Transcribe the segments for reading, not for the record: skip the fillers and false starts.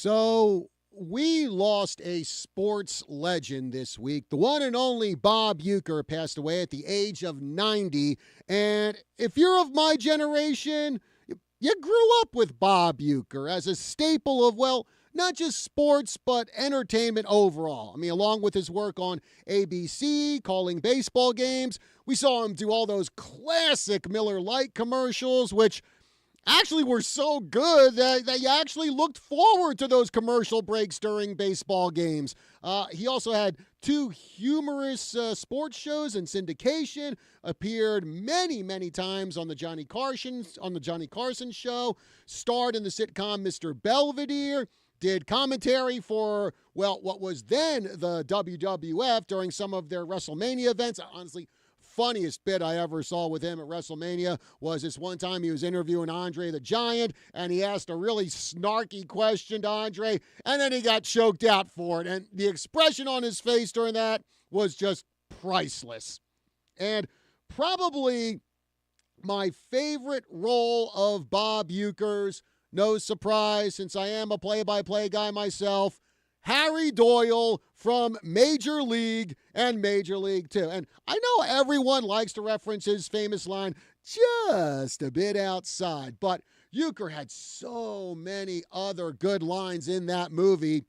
So we lost a sports legend this week. The one and only Bob Uecker passed away at the age of 90. And if you're of my generation, you grew up with Bob Uecker as a staple of, well, not just sports, but entertainment overall. I mean, along with his work on ABC, calling baseball games, we saw him do all those classic Miller Lite commercials, which actually were so good that you actually looked forward to those commercial breaks during baseball games. He also had two humorous sports shows in syndication, appeared many times on the Johnny Carson show, starred in the sitcom Mr. Belvedere, did commentary for, well, what was then the WWF during some of their WrestleMania events. Honestly, funniest bit I ever saw with him at WrestleMania was this one time he was interviewing Andre the Giant, and he asked a really snarky question to Andre, and then he got choked out for it. And the expression on his face during that was just priceless. And probably my favorite role of Bob Uecker's, no surprise since I am a play-by-play guy myself, Harry Doyle from Major League and Major League 2. And I know everyone likes to reference his famous line, just a bit outside, but Uecker had so many other good lines in that movie,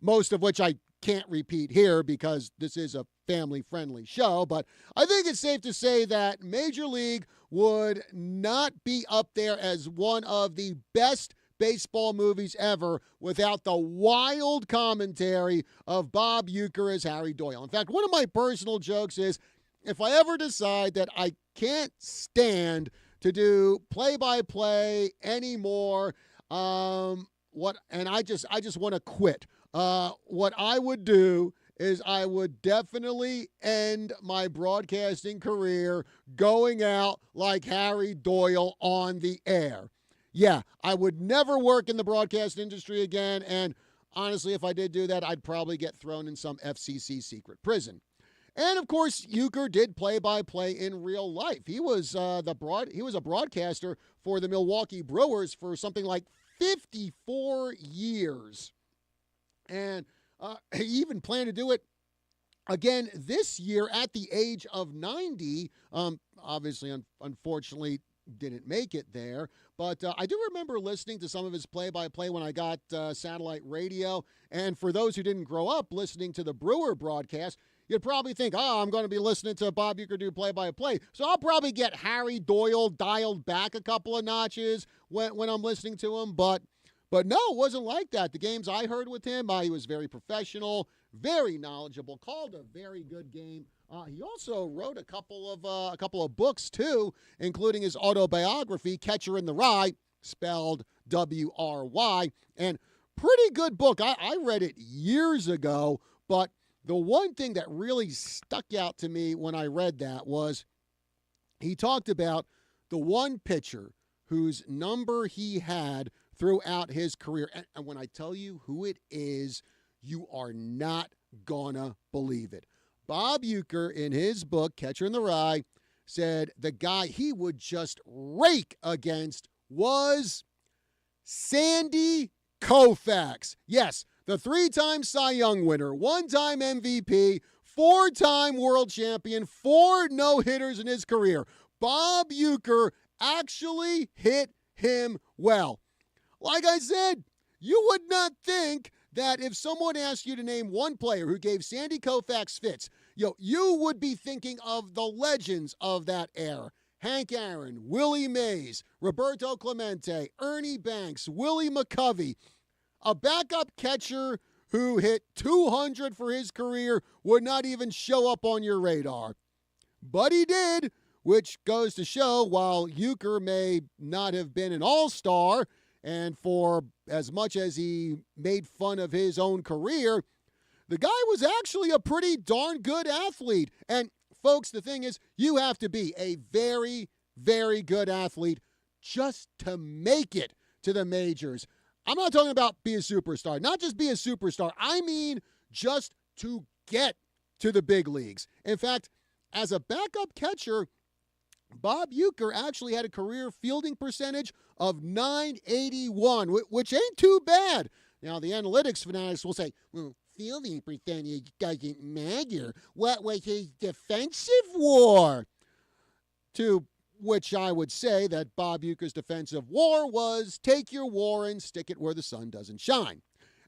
most of which I can't repeat here because this is a family-friendly show, but I think it's safe to say that Major League would not be up there as one of the best baseball movies ever without the wild commentary of Bob Uecker as Harry Doyle. In fact, one of my personal jokes is if I ever decide that I can't stand to do play-by-play anymore, and I just want to quit. What I would do is I would definitely end my broadcasting career going out like Harry Doyle on the air. Yeah, I would never work in the broadcast industry again, and honestly, if I did do that, I'd probably get thrown in some FCC secret prison. And of course, Uecker did play-by-play in real life. He was a broadcaster for the Milwaukee Brewers for something like 54 years. And he even planned to do it again this year at the age of 90. Obviously, unfortunately, didn't make it there. But I do remember listening to some of his play-by-play when I got satellite radio. And for those who didn't grow up listening to the Brewer broadcast, you'd probably think, I'm going to be listening to Bob Uecker do play-by-play. So I'll probably get Harry Doyle dialed back a couple of notches when I'm listening to him. But no, it wasn't like that. The games I heard with him, he was very professional, very knowledgeable, called a very good game. He also wrote a couple of books, too, including his autobiography, Catcher in the Rye, spelled W-R-Y, and pretty good book. I read it years ago, but the one thing that really stuck out to me when I read that was he talked about the one pitcher whose number he had throughout his career. And when I tell you who it is, you are not gonna believe it. Bob Uecker, in his book, Catcher in the Rye, said the guy he would just rake against was Sandy Koufax. Yes, the 3-time Cy Young winner, 1-time MVP, 4-time world champion, 4 no-hitters in his career. Bob Uecker actually hit him well. Like I said, you would not think that if someone asked you to name one player who gave Sandy Koufax fits, you would be thinking of the legends of that era. Hank Aaron, Willie Mays, Roberto Clemente, Ernie Banks, Willie McCovey. A backup catcher who hit 200 for his career would not even show up on your radar. But he did, which goes to show while Uecker may not have been an all-star, and for as much as he made fun of his own career, the guy was actually a pretty darn good athlete. And folks, the thing is, you have to be a very, very good athlete just to make it to the majors. I'm not talking about be a superstar. Not just be a superstar. I mean just to get to the big leagues. In fact, as a backup catcher, Bob Uecker actually had a career fielding percentage of .981, which ain't too bad. Now, the analytics fanatics will say, well, fielding percentage doesn't matter. What was his defensive war? To which I would say that Bob Uecker's defensive war was take your war and stick it where the sun doesn't shine.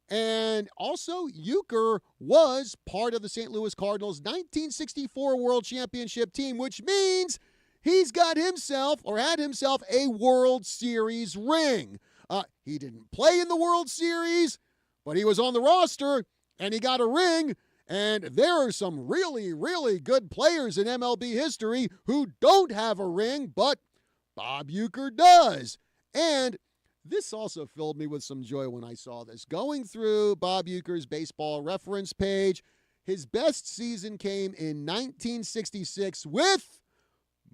And also, Uecker was part of the St. Louis Cardinals' 1964 World Championship team, which means he's got himself or had himself a World Series ring. He didn't play in the World Series, but he was on the roster and he got a ring. And there are some really, really good players in MLB history who don't have a ring, but Bob Uecker does. And this also filled me with some joy when I saw this. Going through Bob Uecker's baseball reference page, his best season came in 1966 with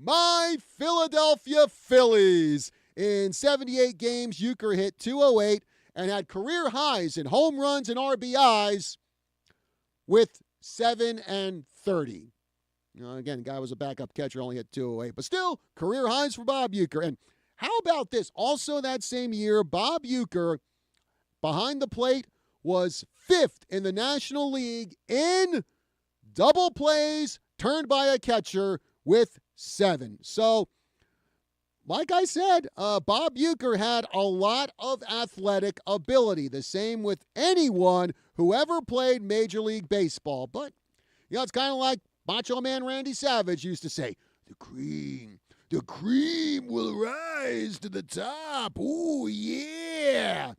my Philadelphia Phillies. In 78 games, Uecker hit 208 and had career highs in home runs and RBIs with 7 and 30. Again, the guy was a backup catcher, only hit 208, but still career highs for Bob Uecker. And how about this? Also that same year, Bob Uecker, behind the plate, was 5th in the National League in double plays turned by a catcher with 7. So, like I said, Bob Uecker had a lot of athletic ability. The same with anyone who ever played Major League Baseball. But, it's kind of like Macho Man Randy Savage used to say, the cream will rise to the top. Ooh, yeah.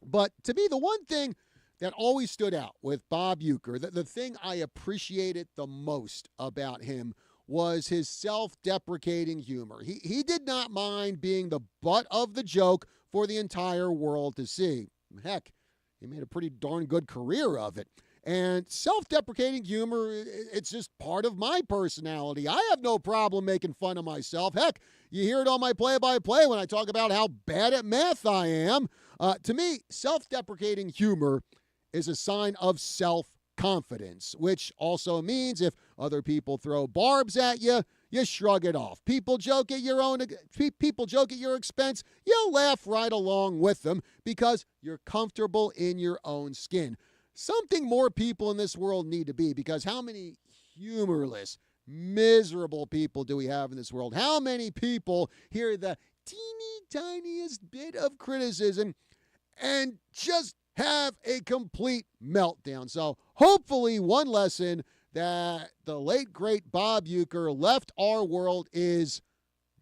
But to me, the one thing that always stood out with Bob Uecker, the thing I appreciated the most about him was his self-deprecating humor. He did not mind being the butt of the joke for the entire world to see. Heck, he made a pretty darn good career of it. And self-deprecating humor, it's just part of my personality. I have no problem making fun of myself. Heck, you hear it on my play-by-play when I talk about how bad at math I am. To me, self-deprecating humor is a sign of self-confidence, which also means if other people throw barbs at you, you shrug it off. People joke at your expense, you laugh right along with them because you're comfortable in your own skin. Something more people in this world need to be, because how many humorless, miserable people do we have in this world? How many people hear the teeny tiniest bit of criticism and just have a complete meltdown? So hopefully one lesson that the late, great Bob Uecker left our world is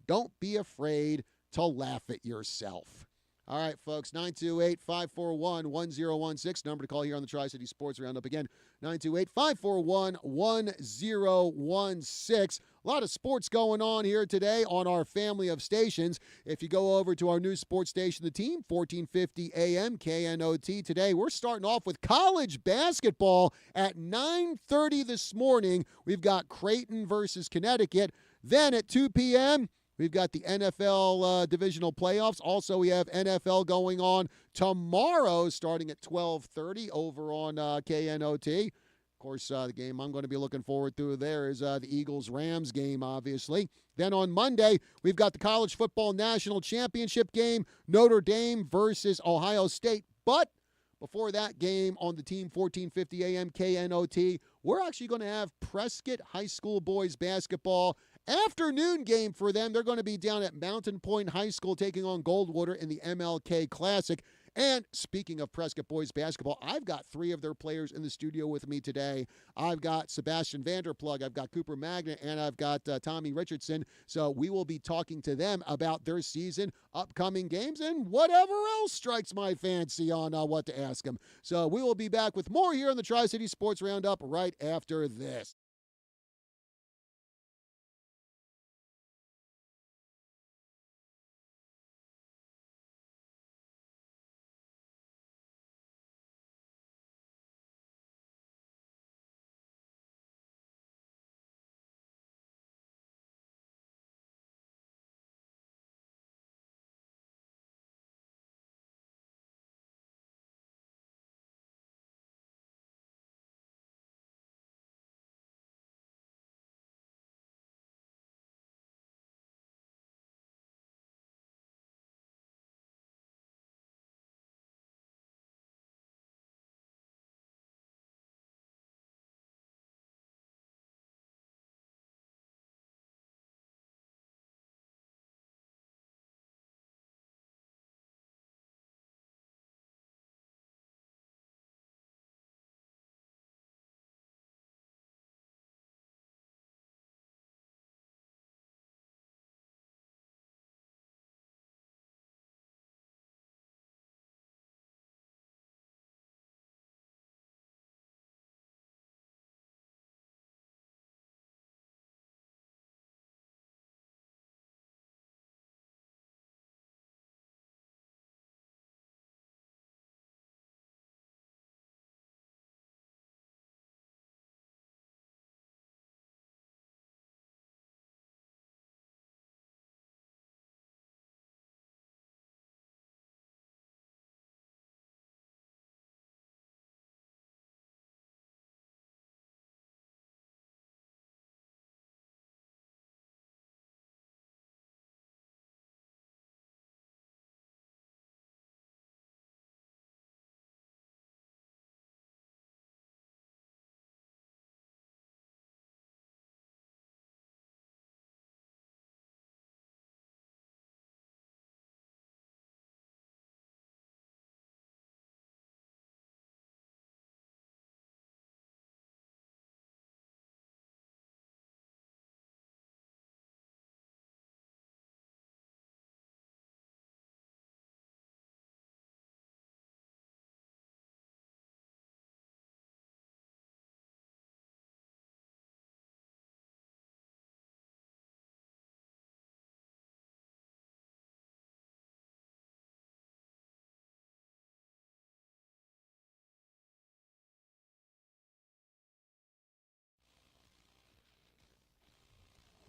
don't be afraid to laugh at yourself. All right, folks, 928-541-1016. Number to call here on the Tri-City Sports Roundup. Again, 928-541-1016. A lot of sports going on here today on our family of stations. If you go over to our new sports station, The Team, 1450 AM, KNOT. Today, we're starting off with college basketball at 9:30 this morning. We've got Creighton versus Connecticut. Then at 2 p.m., we've got the NFL divisional playoffs. Also, we have NFL going on tomorrow starting at 12:30 over on KNOT. Of course, the game I'm going to be looking forward to there is the Eagles-Rams game, obviously. Then on Monday, we've got the College Football National Championship game, Notre Dame versus Ohio State. But before that game on the Team, 1450 AM KNOT, we're actually going to have Prescott High School boys basketball. Afternoon game for them. They're going to be down at Mountain Point High School taking on Goldwater in the MLK Classic. And speaking of Prescott boys basketball, I've got 3 of their players in the studio with me today. I've got Sebastian Vanderplug, I've got Cooper Magnet, and I've got Tommy Richardson. So we will be talking to them about their season, upcoming games, and whatever else strikes my fancy on what to ask them. So we will be back with more here on the Tri-City Sports Roundup right after this.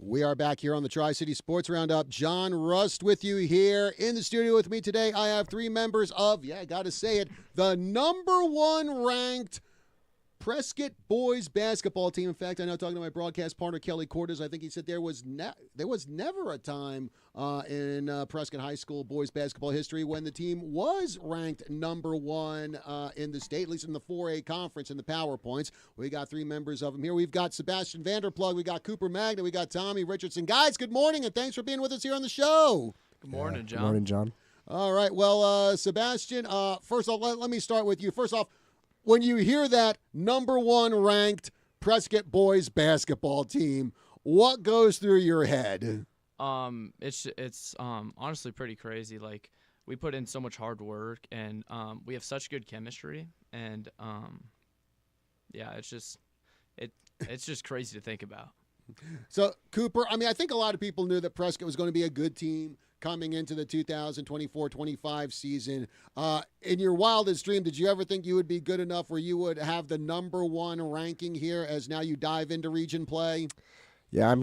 We are back here on the Tri-City Sports Roundup. John Rust with you here in the studio with me today. I have three members of, I got to say it, the number one ranked Prescott boys basketball team. In fact, I know talking to my broadcast partner, Kelly Cordes, I think he said there was never a time in Prescott High School boys basketball history when the team was ranked number one in the state, at least in the 4A conference in the PowerPoints. We got three members of them here. We've got Sebastian Vanderplug, we got Cooper Magna, we got Tommy Richardson. Guys, good morning, and thanks for being with us here on the show. Good morning, John. Good morning, John. All right, well, Sebastian, first off, let me start with you. First off, when you hear that number one ranked Prescott boys basketball team, what goes through your head? It's honestly pretty crazy. Like, we put in so much hard work, and we have such good chemistry, and it's just crazy to think about. So, Cooper, I think a lot of people knew that Prescott was going to be a good team coming into the 2024-25 season. In your wildest dream, did you ever think you would be good enough where you would have the number one ranking here as now you dive into region play? Yeah, I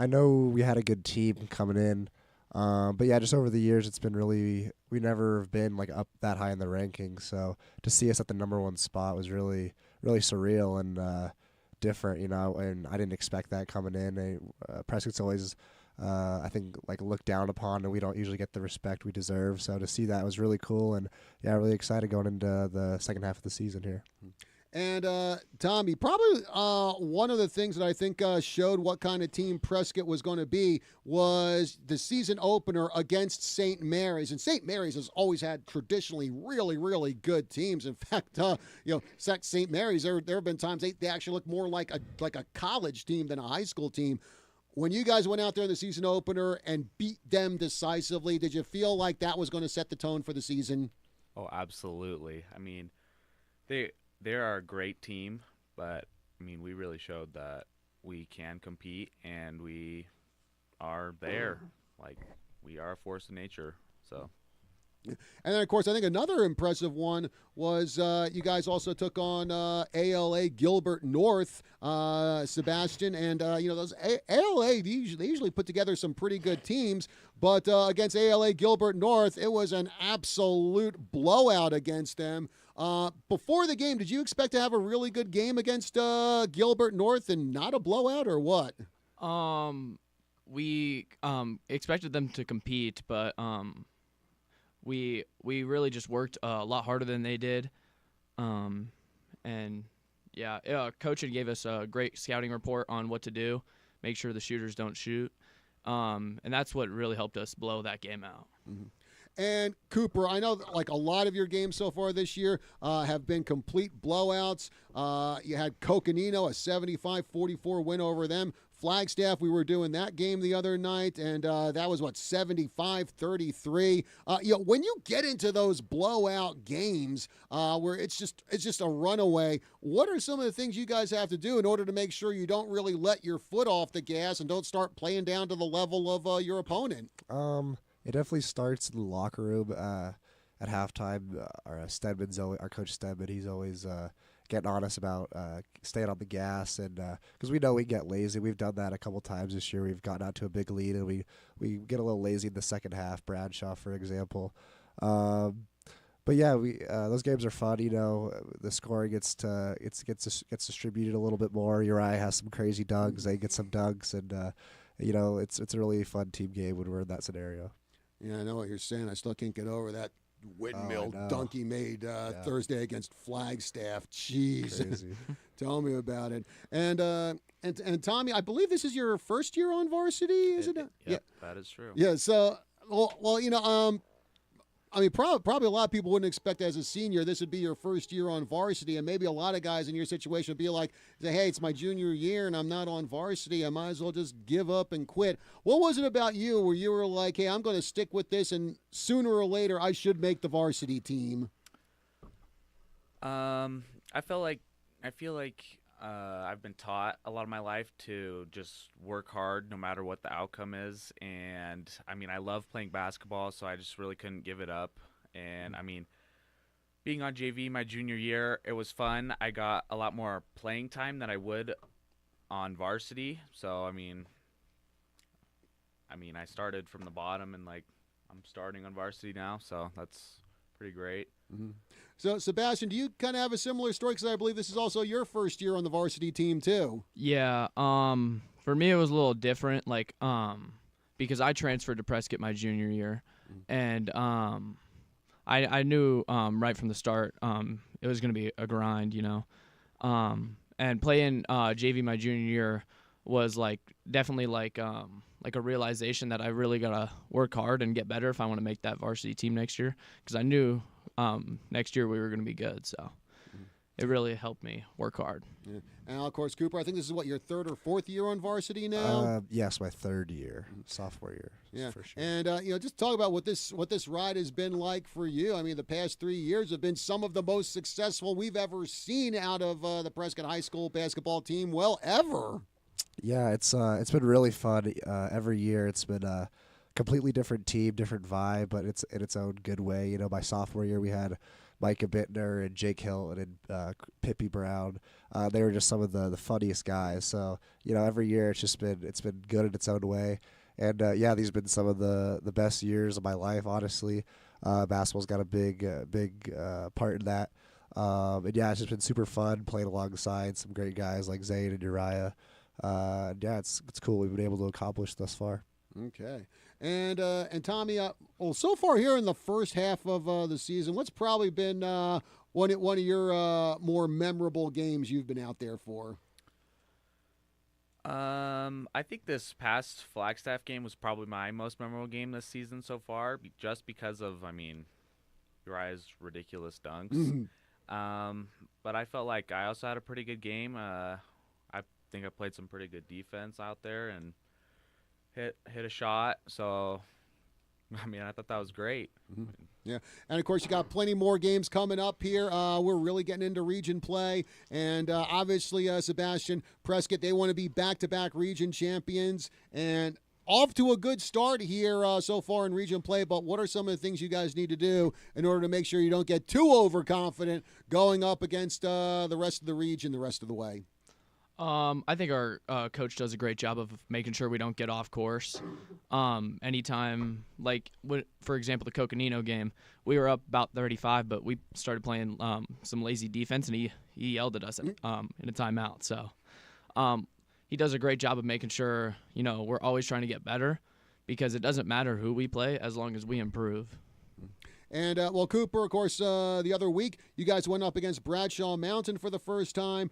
know we had a good team coming in. But yeah, just over the years, it's been we never have been like up that high in the rankings. So to see us at the number one spot was really, really surreal and different, and I didn't expect that coming in. Prescott's always, I think, like looked down upon, and we don't usually get the respect we deserve. So to see that was really cool, and yeah, really excited going into the second half of the season here. And Tommy, probably one of the things that I think showed what kind of team Prescott was going to be was the season opener against St. Mary's. And St. Mary's has always had traditionally really, really good teams. In fact, St. Mary's, there have been times they actually look more like a college team than a high school team. When you guys went out there in the season opener and beat them decisively, did you feel like that was going to set the tone for the season? Oh, absolutely. They are a great team, but we really showed that we can compete, and we are there. Like, we are a force of nature. So. And then, of course, I think another impressive one was you guys also took on ALA Gilbert North, Sebastian, and those ALA they usually put together some pretty good teams, but against ALA Gilbert North, it was an absolute blowout against them. Before the game, did you expect to have a really good game against Gilbert North and not a blowout, or what? We expected them to compete, but we really just worked a lot harder than they did. Coach had gave us a great scouting report on what to do, make sure the shooters don't shoot, and that's what really helped us blow that game out. Mm-hmm. And Cooper, I know like a lot of your games so far this year have been complete blowouts. You had Coconino, a 75-44 win over them. Flagstaff, we were doing that game the other night, and that was, 75-33. When you get into those blowout games where it's just a runaway, what are some of the things you guys have to do in order to make sure you don't really let your foot off the gas and don't start playing down to the level of your opponent? It definitely starts in the locker room at halftime. Our coach Stedman, he's always getting on us about staying on the gas, and because we know we get lazy. We've done that a couple times this year. We've gotten out to a big lead, and we get a little lazy in the second half. Bradshaw, for example. But yeah, those games are fun. The scoring gets distributed a little bit more. Uriah has some crazy dunks. They get some dunks, and it's a really fun team game when we're in that scenario. Yeah, I know what you're saying. I still can't get over that windmill dunk he made Thursday against Flagstaff. Jeez. Crazy. Tell me about it. And Tommy, I believe this is your first year on varsity, is it? Yeah, that is true. Yeah, so, probably a lot of people wouldn't expect as a senior this would be your first year on varsity, and maybe a lot of guys in your situation would be like, hey, it's my junior year and I'm not on varsity. I might as well just give up and quit. What was it about you where you were like, hey, I'm going to stick with this, and sooner or later I should make the varsity team? I feel like I've been taught a lot of my life to just work hard no matter what the outcome is. And, I love playing basketball, so I just really couldn't give it up. And, being on JV my junior year, it was fun. I got a lot more playing time than I would on varsity. So, I mean, I started from the bottom and like I'm starting on varsity now, so that's pretty great. Mm-hmm. So, Sebastian, do you kind of have a similar story? Because I believe this is also your first year on the varsity team too. Yeah. For me, it was a little different. Like, because I transferred to Prescott my junior year, and I knew right from the start it was going to be a grind, you know. And playing JV my junior year was like definitely like a realization that I really gotta work hard and get better if I want to make that varsity team next year. Because I knew next year we were going to be good, so it really helped me work hard. Yeah. And of course, Cooper, I think this is what, your third or fourth year on varsity now? Yes, my third year, sophomore year. Yeah, for sure. and just talk about what this ride has been like for you. I mean, the past 3 years have been some of the most successful we've ever seen out of the Prescott High School basketball team. Well, ever. Yeah, it's been really fun. Every year, it's been a completely different team, different vibe, but it's in its own good way. You know, my sophomore year, we had Micah Bittner and Jake Hilton and Pippi Brown. They were just some of the funniest guys. So, you know, every year it's been good in its own way. And yeah, these have been some of the best years of my life, honestly. Basketball's got a big part in that. And yeah, it's just been super fun playing alongside some great guys like Zane and Uriah. Yeah, it's cool. We've been able to accomplish thus far. Okay. And Tommy, well, so far here in the first half of the season, what's probably been one of your more memorable games you've been out there for? I think this past Flagstaff game was probably my most memorable game this season so far, just because of, I mean, Uriah's ridiculous dunks. But I felt like I also had a pretty good game. I think I played some pretty good defense out there and hit a shot. So, I mean, I thought that was great. Yeah, and of course you got plenty more games coming up here. We're really getting into region play, and obviously, Sebastian, Prescott, they want to be back-to-back region champions, and off to a good start here so far in region play. But what are some of the things you guys need to do in order to make sure you don't get too overconfident going up against the rest of the region the rest of the way? I think our coach does a great job of making sure we don't get off course. Anytime, like, for example, the Coconino game, we were up about 35, but we started playing some lazy defense, and he yelled at us in a timeout. So he does a great job of making sure, you know, we're always trying to get better, because it doesn't matter who we play as long as we improve. And, well, Cooper, of course, the other week, you guys went up against Bradshaw Mountain for the first time,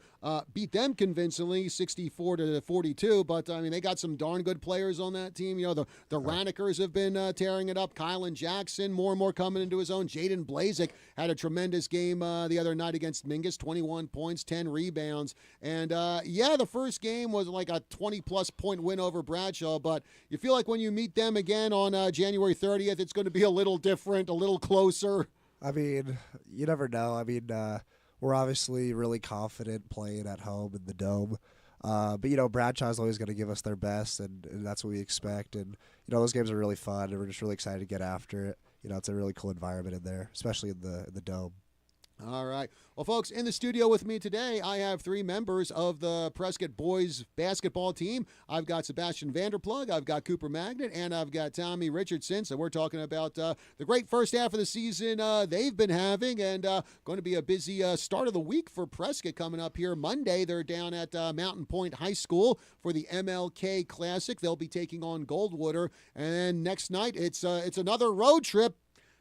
beat them convincingly, 64-42. But, I mean, they got some darn good players on that team. You know, the Rannikers have been tearing it up. Kylan Jackson, more and more coming into his own. Jaden Blazek had a tremendous game the other night against Mingus, 21 points, 10 rebounds. And, yeah, the first game was like a 20-plus point win over Bradshaw. But you feel like when you meet them again on January 30th, it's going to be a little different, a little closer. I mean, you never know. I mean, we're obviously really confident playing at home in the Dome. But, you know, Bradshaw's always going to give us their best, and that's what we expect. And, you know, those games are really fun, and we're just really excited to get after it. You know, it's a really cool environment in there, especially in the Dome. All right. Well, folks, in the studio with me today, I have three members of the Prescott boys basketball team. I've got Sebastian Vanderplug, I've got Cooper Magnet, and I've got Tommy Richardson. So we're talking about the great first half of the season they've been having, and going to be a busy start of the week for Prescott coming up here Monday. They're down at Mountain Point High School for the MLK Classic. They'll be taking on Goldwater, and then next night it's another road trip.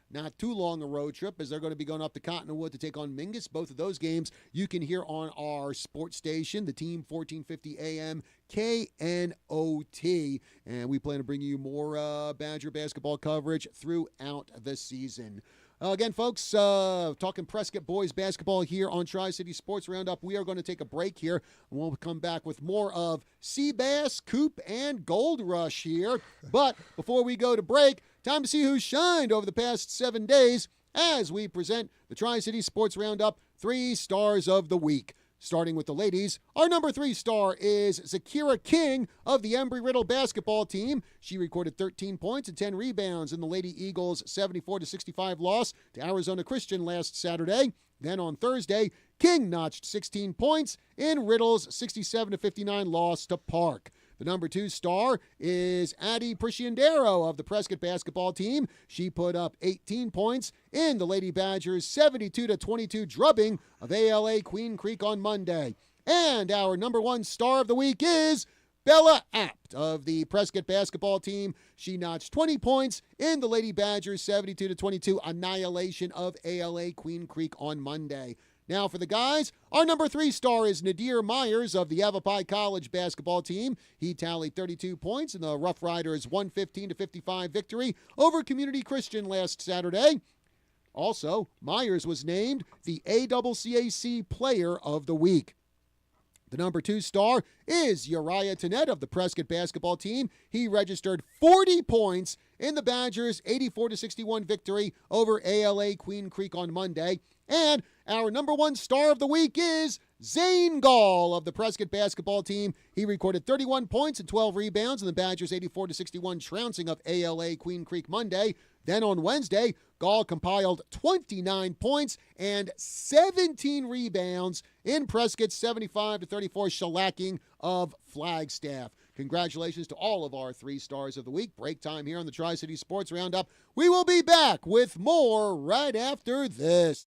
Not too long a road trip, as they're going to be going up to Cottonwood to take on Mingus. Both of those games you can hear on our sports station, the Team 1450 AM KNOT. And we plan to bring you more Badger basketball coverage throughout the season. Again, folks, talking Prescott boys basketball here on Tri-City Sports Roundup. We are going to take a break here, and we'll come back with more of Seabass, Coop, and Gold Rush here. But before we go to break, time to see who shined over the past 7 days as we present the Tri-City Sports Roundup 3 Stars of the Week. Starting with the ladies, our number 3 star is Zakira King of the Embry-Riddle basketball team. She recorded 13 points and 10 rebounds in the Lady Eagles' 74-65 loss to Arizona Christian last Saturday. Then on Thursday, King notched 16 points in Riddle's 67-59 loss to Park. The number 2 star is Addie Prisciandero of the Prescott basketball team. She put up 18 points in the Lady Badgers' 72-22 drubbing of ALA Queen Creek on Monday. And our number 1 star of the week is Bella Apt of the Prescott basketball team. She notched 20 points in the Lady Badgers' 72-22 annihilation of ALA Queen Creek on Monday. Now for the guys, our number 3 star is Nadir Myers of the Yavapai College basketball team. He tallied 32 points in the Rough Riders' 115-55 victory over Community Christian last Saturday. Also, Myers was named the ACCAC Player of the Week. The number 2 star is Uriah Tennett of the Prescott basketball team. He registered 40 points in the Badgers' 84-61 victory over ALA Queen Creek on Monday. And our number 1 star of the week is Zane Gall of the Prescott basketball team. He recorded 31 points and 12 rebounds in the Badgers' 84-61 trouncing of ALA Queen Creek Monday. Then on Wednesday, Gall compiled 29 points and 17 rebounds in Prescott's 75-34 shellacking of Flagstaff. Congratulations to all of our 3 stars of the week. Break time here on the Tri-City Sports Roundup. We will be back with more right after this.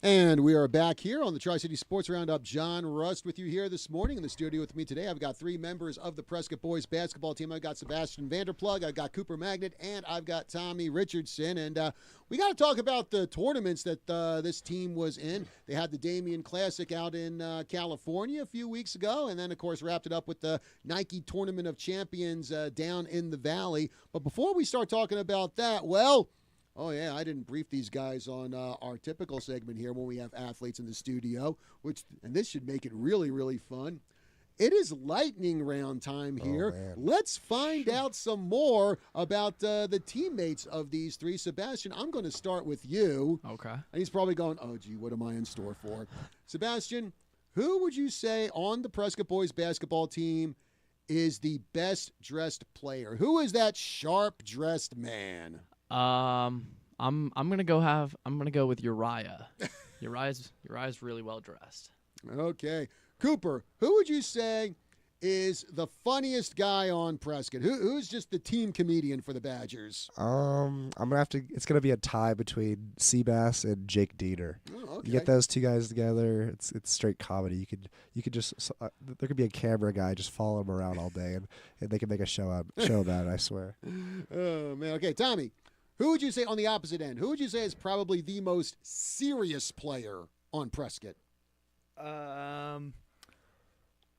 And we are back here on the Tri-City Sports Roundup. John Rust with you here this morning. In the studio with me today, I've got 3 members of the Prescott boys basketball team. I've got Sebastian Vanderplug, I've got Cooper Magnet, and I've got Tommy Richardson. And we got to talk about the tournaments that this team was in. They had the Damien Classic out in California a few weeks ago, and then, of course, wrapped it up with the Nike Tournament of Champions down in the Valley. But before we start talking about that, well, Oh, yeah, I didn't brief these guys on our typical segment here when we have athletes in the studio, and this should make it really, really fun. It is lightning round time here. man. Let's find out some more about the teammates of these three. Sebastian, I'm going to start with you. Okay. And he's probably going, oh, gee, what am I in store for? Sebastian, who would you say on the Prescott boys basketball team is the best dressed player? Who is that sharp dressed man? I'm gonna go with Uriah. Uriah's really well dressed. Okay. Cooper, who would you say is the funniest guy on Prescott? Who's just the team comedian for the Badgers? I'm gonna have to. It's gonna be a tie between Seabass and Jake Diener. Oh, okay. You get those two guys together, it's straight comedy. You could just there could be a camera guy just follow them around all day, and they can make a show about it. I swear. Oh man. Okay, Tommy, who would you say on the opposite end? Who would you say is probably the most serious player on Prescott?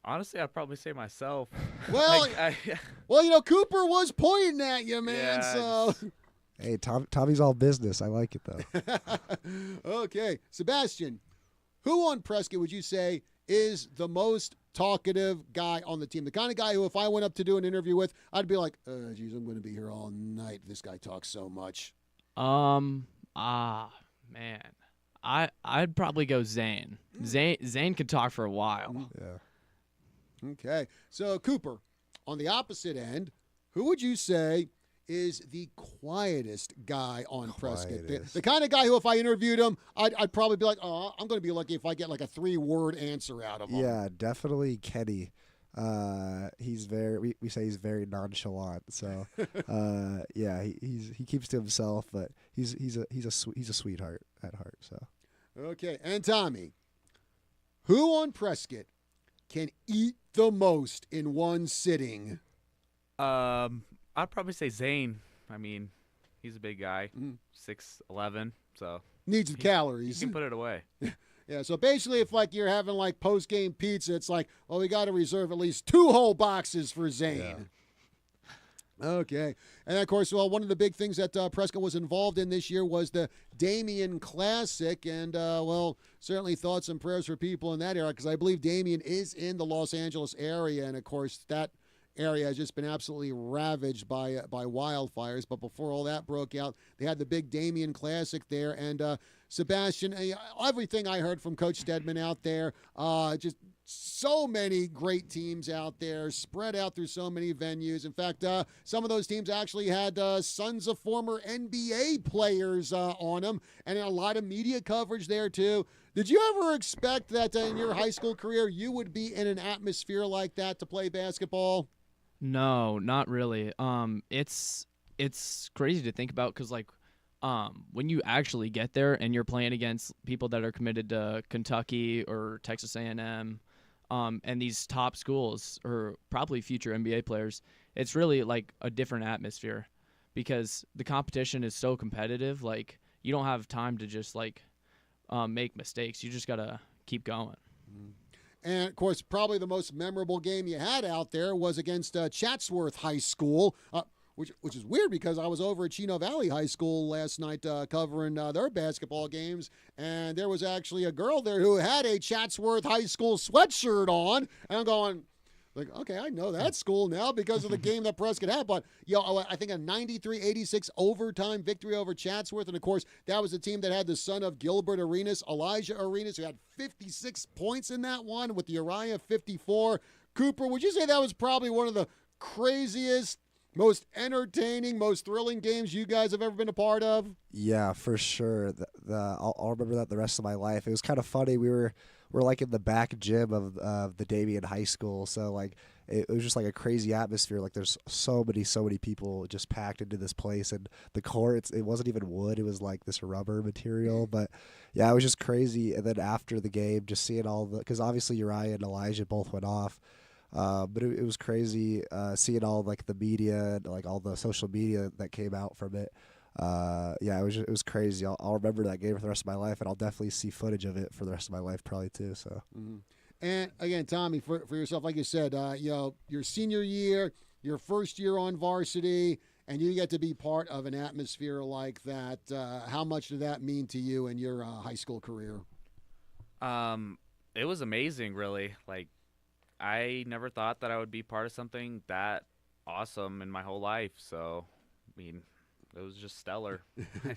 Honestly, I'd probably say myself. Well, I well, Cooper was pointing at you, man. Yeah, So, Hey, Tommy's all business. I like it though. okay, Sebastian, who on Prescott would you say is the most talkative guy on the team? The kind of guy who, if I went up to do an interview with, I'd be like, geez, I'm going to be here all night. This guy talks so much. Man. I'd probably go Zane. Zane could talk for a while. Yeah. Okay, so Cooper, on the opposite end, who would you say is the quietest guy on Prescott? The kind of guy who, if I interviewed him, I'd probably be like, oh, I'm going to be lucky if I get like a 3-word answer out of him. Yeah, definitely Kenny. He's very. We say he's very nonchalant. So, yeah, he keeps to himself, but he's a sweetheart at heart. So. Okay, and Tommy, who on Prescott can eat the most in one sitting? I'd probably say Zane. I mean, he's a big guy, 6'11", so Needs the calories. You can put it away. Yeah, so basically if like you're having like post-game pizza, it's like, well, we got to reserve at least 2 whole boxes for Zane. Yeah. Okay. And, of course, well, one of the big things that Prescott was involved in this year was the Damien Classic. And, well, certainly thoughts and prayers for people in that area because I believe Damien is in the Los Angeles area. And, of course, that area has just been absolutely ravaged by wildfires. But before all that broke out, they had the big Damien Classic there. And, Sebastian, everything I heard from Coach Stedman out there, just so many great teams out there, spread out through so many venues. In fact, some of those teams actually had sons of former NBA players on them, and a lot of media coverage there, too. Did you ever expect that in your high school career you would be in an atmosphere like that to play basketball? No, not really. It's crazy to think about because, like, when you actually get there and you're playing against people that are committed to Kentucky or Texas A&M, and these top schools or probably future NBA players, it's really like a different atmosphere because the competition is so competitive. Like you don't have time to just like make mistakes. You just gotta keep going. And, of course, probably the most memorable game you had out there was against Chatsworth High School, which is weird because I was over at Chino Valley High School last night covering their basketball games, and there was actually a girl there who had a Chatsworth High School sweatshirt on, and I'm going, like, okay, I know that school now because of the game that Prescott had, but I think a 93-86 overtime victory over Chatsworth, and of course, that was the team that had the son of Gilbert Arenas, Elijah Arenas, who had 56 points in that one with the Uriah 54. Cooper, would you say that was probably one of the craziest, most entertaining, most thrilling games you guys have ever been a part of? Yeah, for sure. I'll remember that the rest of my life. It was kind of funny. We're like in the back gym of the Damien High School, so like it was just like a crazy atmosphere. Like there's so many people just packed into this place, and the court it wasn't even wood; it was like this rubber material. But yeah, it was just crazy. And then after the game, just seeing all because obviously Uriah and Elijah both went off. But it was crazy seeing all like the media and like all the social media that came out from it. Yeah, it was crazy. I'll remember that game for the rest of my life, and I'll definitely see footage of it for the rest of my life probably too. So. Mm-hmm. And again, Tommy, for yourself, like you said, your senior year, your first year on varsity, and you get to be part of an atmosphere like that. How much did that mean to you in your high school career? It was amazing, really. Like, I never thought that I would be part of something that awesome in my whole life. So, I mean, it was just stellar.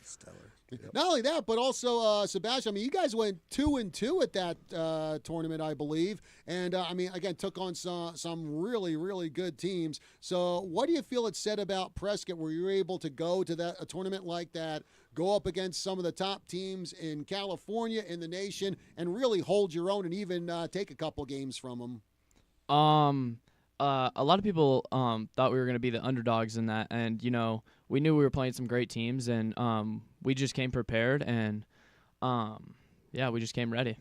Stellar. Not only that, but also Sebastian. I mean, you guys went 2-2 at that tournament, I believe, and I mean, again, took on some really, really good teams. So, what do you feel it said about Prescott, where you were able to go to a tournament like that, go up against some of the top teams in California, in the nation, and really hold your own, and even take a couple games from them? A lot of people thought we were going to be the underdogs in that, and we knew we were playing some great teams, and we just came prepared, and we just came ready.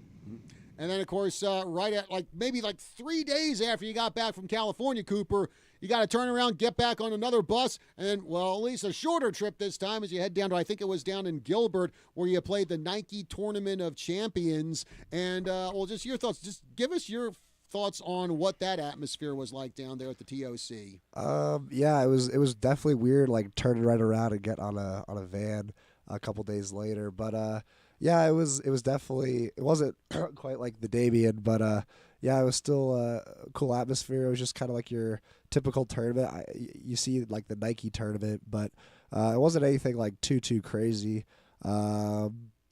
And then, of course, right at maybe 3 days after you got back from California, Cooper, you got to turn around, get back on another bus, and, well, at least a shorter trip this time as you head down to, I think it was down in Gilbert, where you played the Nike Tournament of Champions. And, just your thoughts. Just give us your thoughts on what that atmosphere was like down there at the TOC. Yeah, it was definitely weird, like turning right around and get on a van a couple days later. But yeah, it was definitely, it wasn't quite like the Damien, but yeah, it was still a cool atmosphere. It was just kind of like your typical tournament. You see like the Nike tournament, but it wasn't anything like too crazy.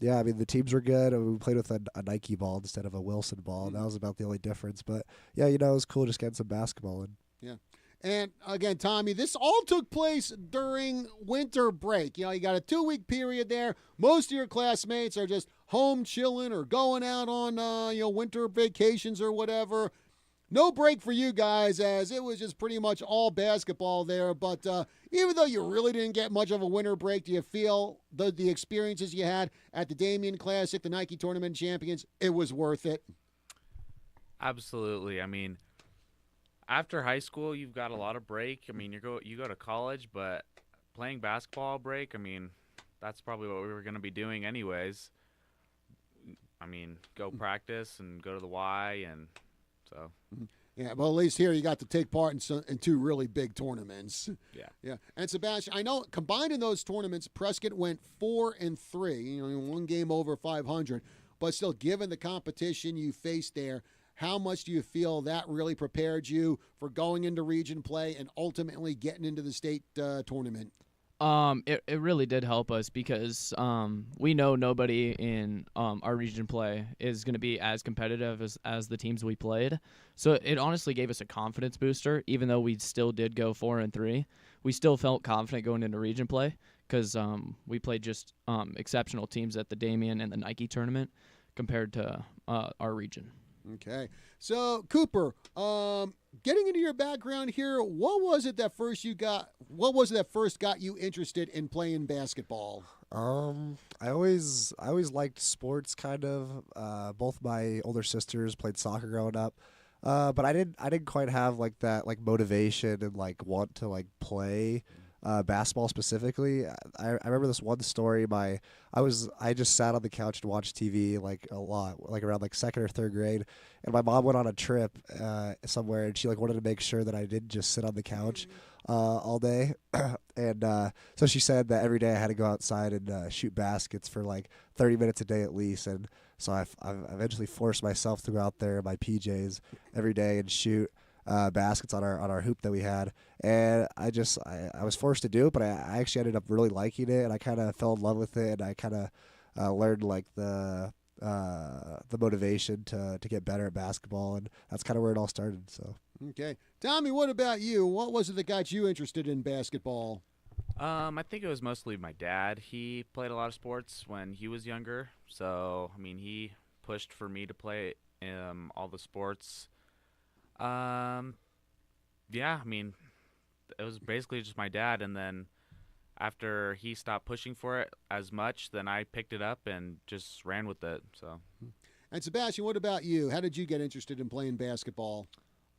Yeah, I mean, the teams were good. We played with a Nike ball instead of a Wilson ball. And that was about the only difference. But, yeah, it was cool just getting some basketball in. Yeah. And, again, Tommy, this all took place during winter break. You got a 2-week period there. Most of your classmates are just home chilling or going out on, winter vacations or whatever. No break for you guys, as it was just pretty much all basketball there. But even though you really didn't get much of a winter break, do you feel the experiences you had at the Damien Classic, the Nike Tournament Champions, it was worth it? Absolutely. I mean, after high school, you've got a lot of break. I mean, you go to college, but playing basketball break, I mean, that's probably what we were going to be doing anyways. I mean, go practice and go to the Y, and so. Yeah, well, at least here you got to take part in 2 really big tournaments. Yeah. And Sebastian, I know combined in those tournaments, Prescott went 4-3. One game over 500, but still, given the competition you faced there, how much do you feel that really prepared you for going into region play and ultimately getting into the state tournament? It really did help us because we know nobody in our region play is going to be as competitive as the teams we played. So it honestly gave us a confidence booster, even though we still did go 4-3. We still felt confident going into region play because we played just exceptional teams at the Damien and the Nike tournament compared to our region. Okay. So, Cooper, getting into your background here, what was it that first got you interested in playing basketball? I always liked sports kind of. Both my older sisters played soccer growing up. But I didn't quite have like that like motivation and like want to like play basketball specifically. I remember this one story. I just sat on the couch and watched TV like a lot, like around like 2nd or 3rd grade, and my mom went on a trip somewhere, and she like wanted to make sure that I didn't just sit on the couch all day, and so she said that every day I had to go outside and shoot baskets for like 30 minutes a day at least, and so I eventually forced myself to go out there in my PJs every day and shoot baskets on our hoop that we had, and I was forced to do it, but I actually ended up really liking it, and I kind of fell in love with it, and I kind of learned like the motivation to get better at basketball, and that's kind of where it all started. So okay, Tommy, what about you? What was it that got you interested in basketball? I think it was mostly my dad. He played a lot of sports when he was younger, so I mean, he pushed for me to play all the sports. Yeah, I mean, it was basically just my dad, and then after he stopped pushing for it as much, then I picked it up and just ran with it. So. And Sebastian, what about you? How did you get interested in playing basketball?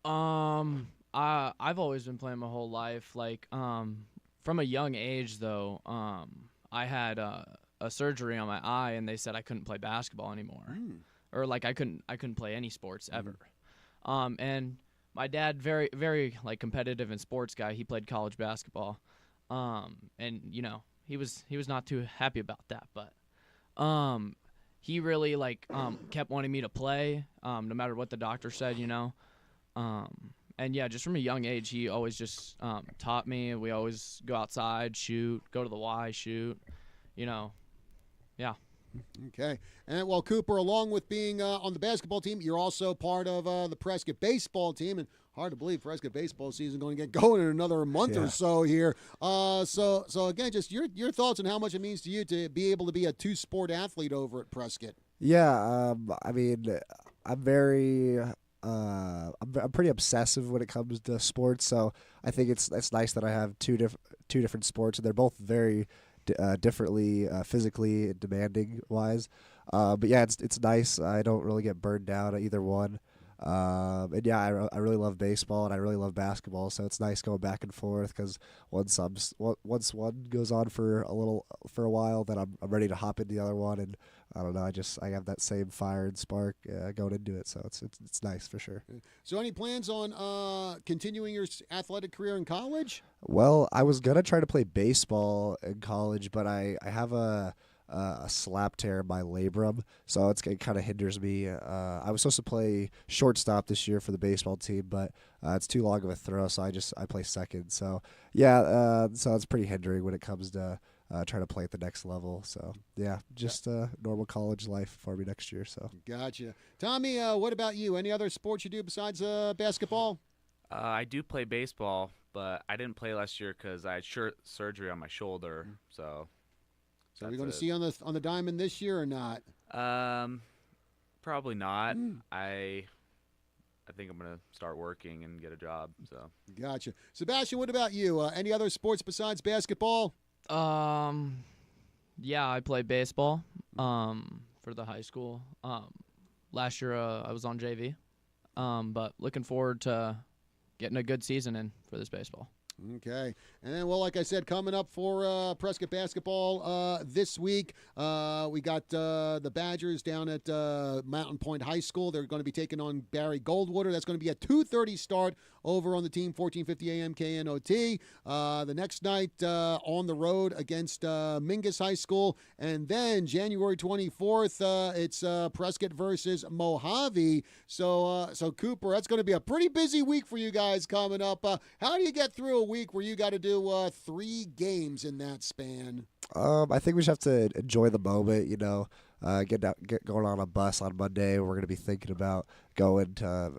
I've always been playing my whole life. Like, from a young age, though, I had a surgery on my eye, and they said I couldn't play basketball anymore, or like I couldn't play any sports ever. And my dad, very, very like competitive and sports guy. He played college basketball. And he was not too happy about that, but he really kept wanting me to play, no matter what the doctor said, and yeah, just from a young age, he always just taught me. We always go outside, shoot, go to the Y, shoot, yeah. Okay. And well, Cooper, along with being on the basketball team, you're also part of the Prescott baseball team. And hard to believe Prescott baseball season is going to get going in another month or so here. So again, just your thoughts on how much it means to you to be able to be a two-sport athlete over at Prescott. Yeah, I mean, I'm very, I'm pretty obsessive when it comes to sports. So I think it's nice that I have two different sports, and they're both very differently physically demanding wise. But yeah, it's nice. I don't really get burned down at either one. And yeah, I really love baseball and I really love basketball. So it's nice going back and forth because once one goes on for a while, then I'm ready to hop into the other one. And I don't know, I have that same fire and spark going into it. So it's nice for sure. So any plans on continuing your athletic career in college? Well, I was gonna try to play baseball in college, but I have a slap tear in my labrum, so it kind of hinders me. I was supposed to play shortstop this year for the baseball team, but it's too long of a throw, so I play second. So yeah, so it's pretty hindering when it comes to trying to play at the next level. So yeah, just normal college life for me next year. So gotcha. Tommy, what about you? Any other sports you do besides basketball? I do play baseball, but I didn't play last year because I had surgery on my shoulder. So are we going to see you on the diamond this year or not? Probably not. I think I'm going to start working and get a job. So gotcha. Sebastian, what about you? Any other sports besides basketball? Yeah, I play baseball for the high school. Last year I was on JV. But looking forward to getting a good season in for this baseball. Okay. And then, well, like I said, coming up for Prescott basketball this week, we got the Badgers down at Mountain Point High School. They're going to be taking on Barry Goldwater. That's going to be a 2:30 start over on the team, 1450 AM KNOT. The next night on the road against Mingus High School. And then January 24th, it's Prescott versus Mojave. So Cooper, that's going to be a pretty busy week for you guys coming up. How do you get through a week where you got to do 3 games in that span? I think we just have to enjoy the moment, get going on a bus on Monday. We're going to be thinking about going to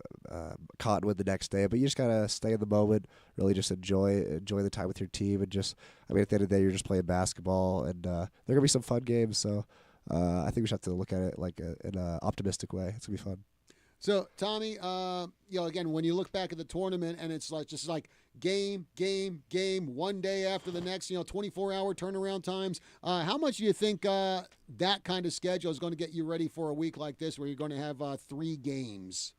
Cottonwood the next day, but you just got to stay in the moment, really just enjoy the time with your team. And just, at the end of the day, you're just playing basketball, and there are going to be some fun games. So I think we just have to look at it like in an optimistic way. It's going to be fun. So, Tommy, again, when you look back at the tournament and it's just like game, one day after the next, 24-hour turnaround times, how much do you think that kind of schedule is going to get you ready for a week like this where you're going to have 3 games?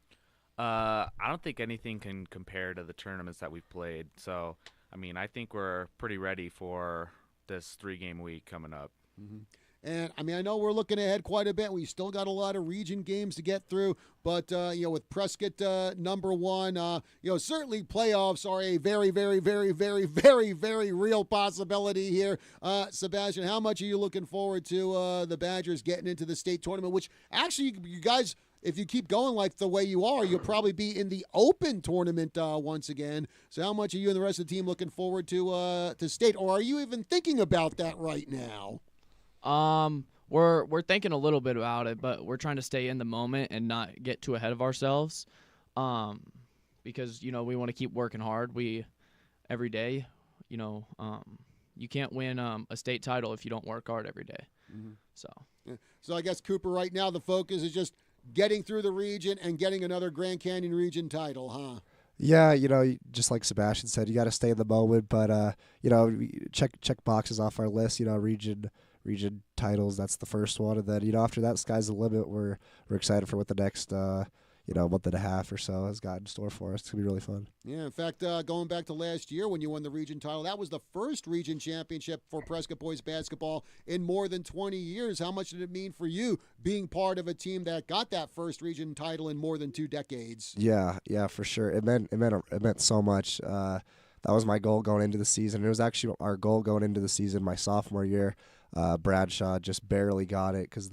I don't think anything can compare to the tournaments that we've played. So, I think we're pretty ready for this 3-game week coming up. Mm-hmm. And, I know we're looking ahead quite a bit. We still got a lot of region games to get through. But, with Prescott number 1, certainly playoffs are a very, very, very, very, very, very real possibility here. Sebastian, how much are you looking forward to the Badgers getting into the state tournament, which actually you guys, if you keep going like the way you are, you'll probably be in the open tournament once again. So how much are you and the rest of the team looking forward to state? Or are you even thinking about that right now? We're thinking a little bit about it, but we're trying to stay in the moment and not get too ahead of ourselves. Because we want to keep working hard. Every day, you can't win a state title if you don't work hard every day. Mm-hmm. So I guess, Cooper, right now the focus is just getting through the region and getting another Grand Canyon region title, huh? Yeah, just like Sebastian said, you got to stay in the moment, but check boxes off our list. Region titles, that's the first one, and then after that, sky's the limit. We're excited for what the next month and a half or so has got in store for us. It's gonna be really fun. Yeah, in fact, going back to last year when you won the region title, that was the first region championship for Prescott boys basketball in more than 20 years. How much did it mean for you being part of a team that got that first region title in more than 2 decades? Yeah, for sure. It meant so much. was my goal going into the season. It was actually our goal going into the season my sophomore year. Bradshaw just barely got it because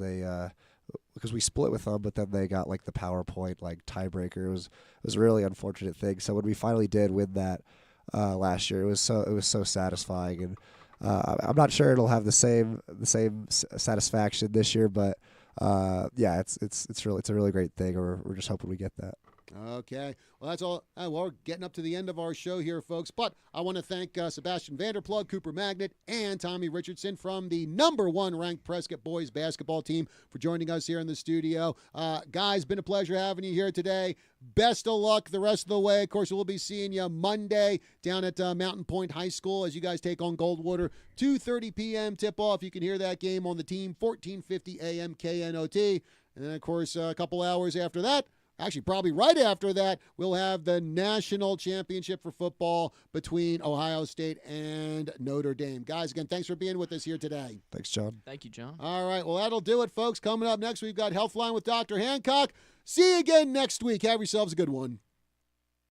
we split with them, but then they got like the PowerPoint like tiebreaker. It was a really unfortunate thing. So when we finally did win that last year, it was so satisfying, and I'm not sure it'll have the same satisfaction this year, but yeah, it's a really great thing. We're just hoping we get that. Okay. Well, that's all. We're getting up to the end of our show here, folks. But I want to thank Sebastian Vanderplug, Cooper Magnet, and Tommy Richardson from the #1 ranked Prescott boys basketball team for joining us here in the studio. Guys, been a pleasure having you here today. Best of luck the rest of the way. Of course, we'll be seeing you Monday down at Mountain Point High School as you guys take on Goldwater. 2:30 p.m. tip-off. You can hear that game on the team, 1450 a.m. KNOT. And then, of course, a couple hours after that, actually, probably right after that, we'll have the national championship for football between Ohio State and Notre Dame. Guys, again, thanks for being with us here today. Thanks, John. Thank you, John. All right, well, that'll do it, folks. Coming up next, we've got Healthline with Dr. Hancock. See you again next week. Have yourselves a good one.